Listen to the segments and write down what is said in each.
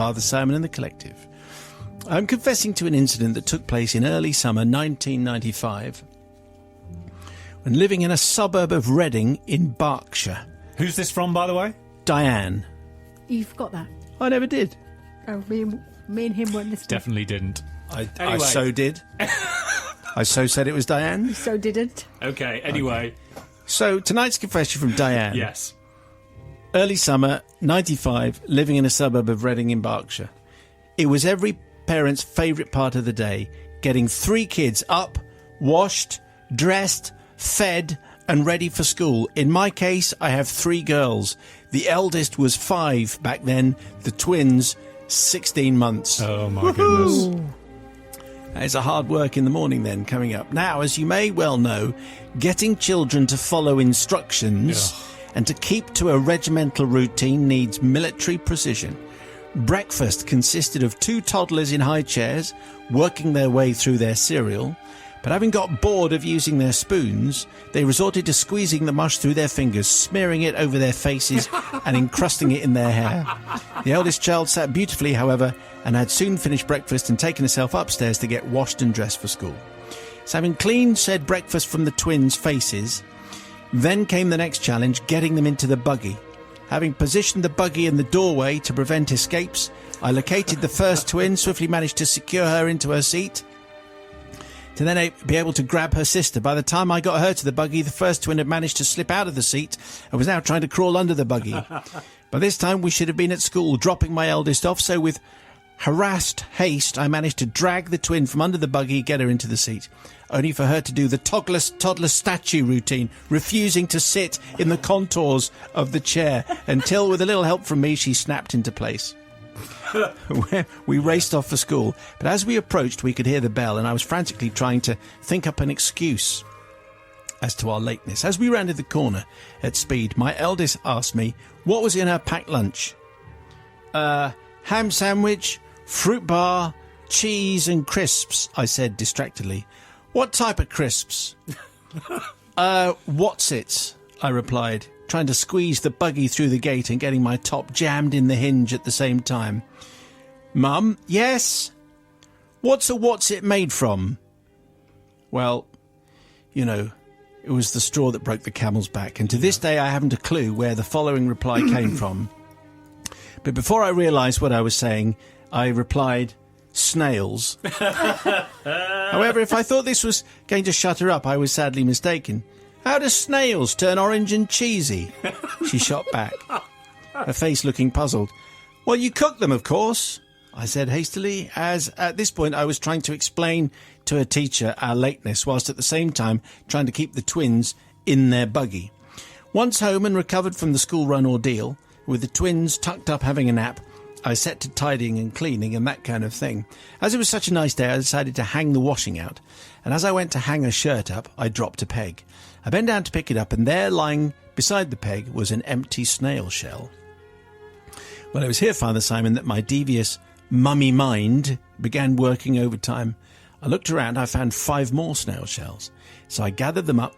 Father Simon and the Collective. I'm confessing to an incident that took place in early summer 1995 when living in a suburb of Reading in Berkshire. Who's this from, by the way? Diane. You've got that? I never did. Oh, me and him weren't listening. Definitely didn't. I so did. I so said it was Diane. You so didn't. Okay, anyway. Okay. So, tonight's confession from Diane. Yes. Early summer, 95, living in a suburb of Reading in Berkshire. It was every parent's favourite part of the day, getting 3 kids up, washed, dressed, fed and ready for school. In my case, I have 3 girls. The eldest was 5 back then, the twins 16 months. Oh my goodness. It's a hard work in the morning then coming up. Now, as you may well know, getting children to follow instructions and to keep to a regimental routine needs military precision. Breakfast consisted of 2 toddlers in high chairs working their way through their cereal, but having got bored of using their spoons, they resorted to squeezing the mush through their fingers, smearing it over their faces and encrusting it in their hair. The eldest child sat beautifully, however, and had soon finished breakfast and taken herself upstairs to get washed and dressed for school. So having cleaned said breakfast from the twins' faces, then came the next challenge, getting them into the buggy. Having positioned the buggy in the doorway to prevent escapes, I located the first twin, swiftly managed to secure her into her seat, to then be able to grab her sister. By the time I got her to the buggy, the first twin had managed to slip out of the seat and was now trying to crawl under the buggy. By this time, we should have been at school, dropping my eldest off, so with harassed haste, I managed to drag the twin from under the buggy, get her into the seat, only for her to do the toddler statue routine, refusing to sit in the contours of the chair until, with a little help from me, she snapped into place. We raced off for school, but as we approached, we could hear the bell, and I was frantically trying to think up an excuse as to our lateness. As we rounded the corner at speed, my eldest asked me what was in her packed lunch. Ham sandwich, fruit bar, cheese and crisps, I said distractedly. What type of crisps? What's it? I replied, trying to squeeze the buggy through the gate and getting my top jammed in the hinge at the same time. Mum, yes? What's it made from? Well, you know, it was the straw that broke the camel's back, and to this day I haven't a clue where the following reply came from. But before I realised what I was saying, I replied, snails. However, if I thought this was going to shut her up, I was sadly mistaken. How do snails turn orange and cheesy? She shot back, her face looking puzzled. Well, you cook them, of course, I said hastily, as at this point I was trying to explain to her teacher our lateness, whilst at the same time trying to keep the twins in their buggy. Once home and recovered from the school run ordeal, with the twins tucked up having a nap, I set to tidying and cleaning and that kind of thing. As it was such a nice day, I decided to hang the washing out, and as I went to hang her shirt up, I dropped a peg. I bent down to pick it up, and there, lying beside the peg, was an empty snail shell. Well, it was here, Father Simon, that my devious mummy mind began working overtime. I looked around, I found 5 more snail shells. So I gathered them up,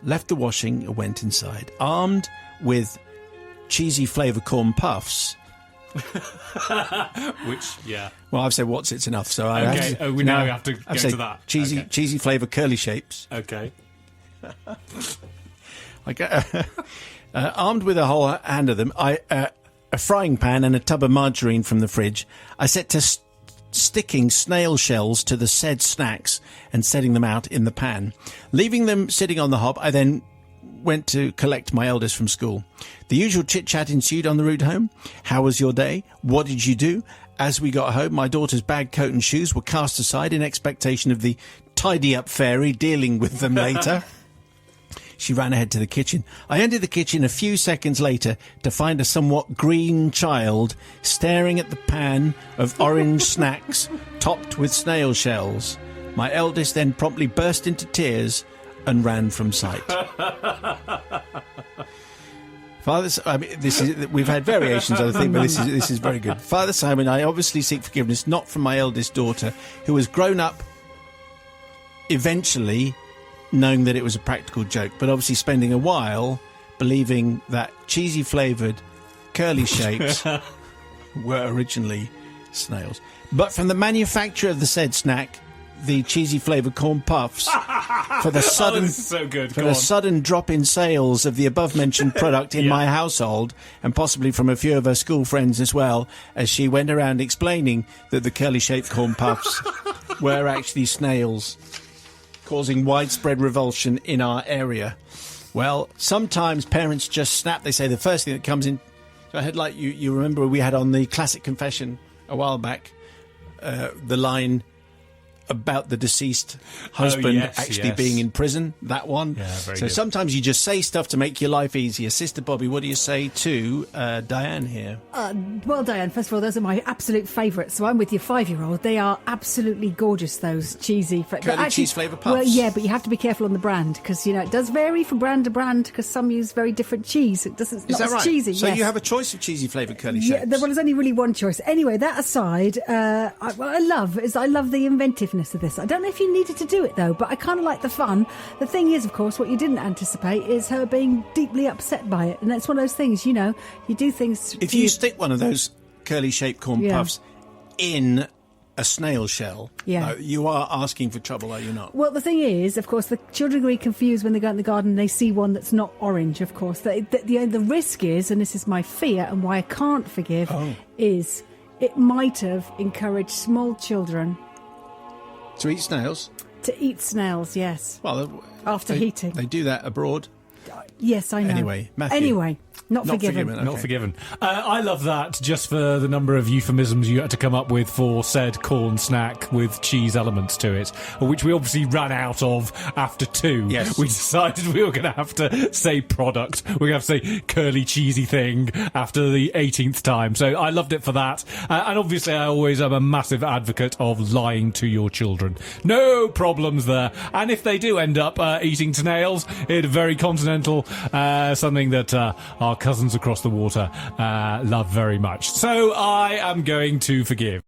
left the washing, and went inside, armed with cheesy flavour corn puffs. Which, yeah. Well, I've said what's it's enough, so I okay. have to, We now have to go to that. Cheesy flavour curly shapes. Okay. Armed with a whole hand of them, a frying pan and a tub of margarine from the fridge, I set to sticking snail shells to the said snacks and setting them out in the pan. Leaving them sitting on the hob, I then went to collect my eldest from school. The usual chit-chat ensued on the route home. How was your day? What did you do? As we got home, my daughter's bag, coat and shoes were cast aside in expectation of the tidy-up fairy dealing with them later. She ran ahead to the kitchen. I entered the kitchen a few seconds later to find a somewhat green child staring at the pan of orange snacks topped with snail shells. My eldest then promptly burst into tears and ran from sight. Father, I mean, we've had variations on the thing, but this is very good. Father Simon, I obviously seek forgiveness not from my eldest daughter, who has grown up eventually knowing that it was a practical joke, but obviously spending a while believing that cheesy flavoured curly shapes were originally snails. But from the manufacturer of the said snack, the cheesy flavoured corn puffs, for the sudden, this is so good. for Go the on. sudden drop in sales of the above-mentioned product in my household, and possibly from a few of her school friends as well, as she went around explaining that the curly-shaped corn puffs were actually snails, causing widespread revulsion in our area. Well, sometimes parents just snap. They say the first thing that comes in. So I had, like, you remember we had on the Classic Confession a while back, the line about the deceased husband actually being in prison, that one. Yeah, very so good. sometimes you just say stuff to make your life easier. Sister Bobby, what do you say to Diane here? Well, Diane, first of all, those are my absolute favourites. So I'm with your 5-year-old. They are absolutely gorgeous, those cheesy... Curly cheese flavour puffs. Well, yeah, but you have to be careful on the brand because, it does vary from brand to brand because some use very different cheese. It doesn't, Is not that as right? cheesy. So yes. you have a choice of cheesy flavoured curly shapes? Yeah, well, there's only really one choice. Anyway, that aside, what I love the inventiveness of this. I don't know if you needed to do it, though, but I kind of like the fun. The thing is, of course, what you didn't anticipate is her being deeply upset by it. And that's one of those things, you do things... If you stick one of those curly-shaped corn puffs in a snail shell, you are asking for trouble, are you not? Well, the thing is, of course, the children are really confused when they go out in the garden and they see one that's not orange, of course. The risk is, and this is my fear and why I can't forgive, is it might have encouraged small children... To eat snails? To eat snails, yes. Well, After heating. They do that abroad. Yes, I know. Anyway, Matthew. Anyway, not forgiven. Okay. Not forgiven. I love that just for the number of euphemisms you had to come up with for said corn snack with cheese elements to it, which we obviously ran out of after 2. Yes. We decided we were going to have to say product. We're going to have to say curly cheesy thing after the 18th time. So I loved it for that. And obviously I always am a massive advocate of lying to your children. No problems there. And if they do end up eating snails, it's very continental, something that our cousins across the water love very much. So I am going to forgive.